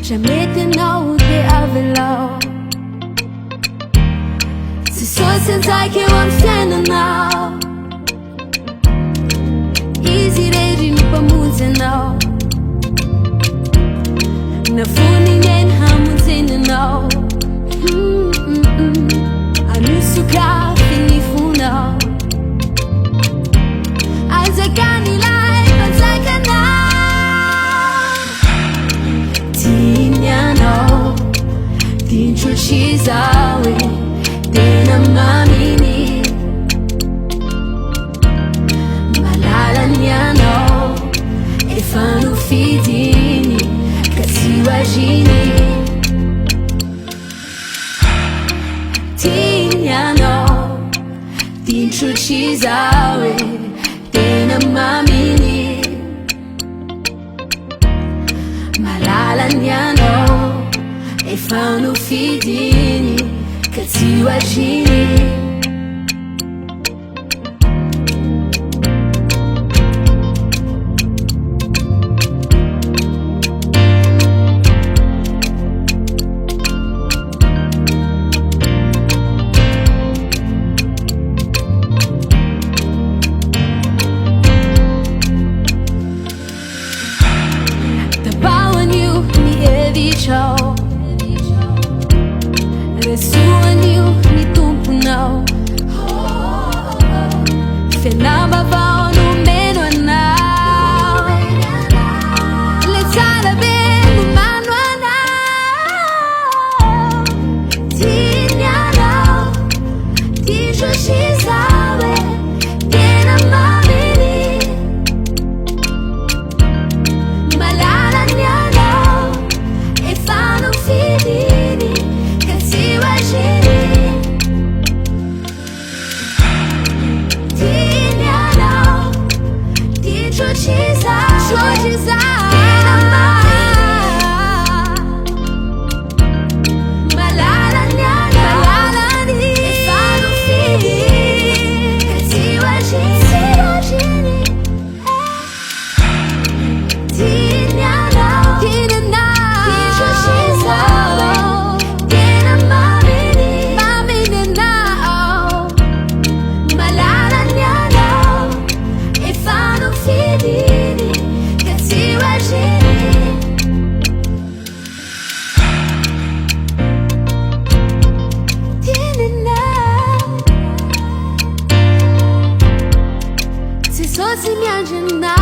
jamais tenaude avelao. Se só sentai que eu amfena now. Easy ready no pamuze now. Na funi nen hamutene now. Anusuka fini funa. Azagani lai azagana. Tinyano tinchuchizawe tena mamini. Malala nyano efanu fidini kasiwajini. Tinyano tinchuchizawe tena mamini. Malala nyano efanu fidini kasiwajini. Resuaniu ni tumpu now. Fenaba vao no meno now. Letala ben no mano now. Tinya now. Tijo shizawe. Tena mamini. Malala nyano. Efano fidini. Se só se me agendar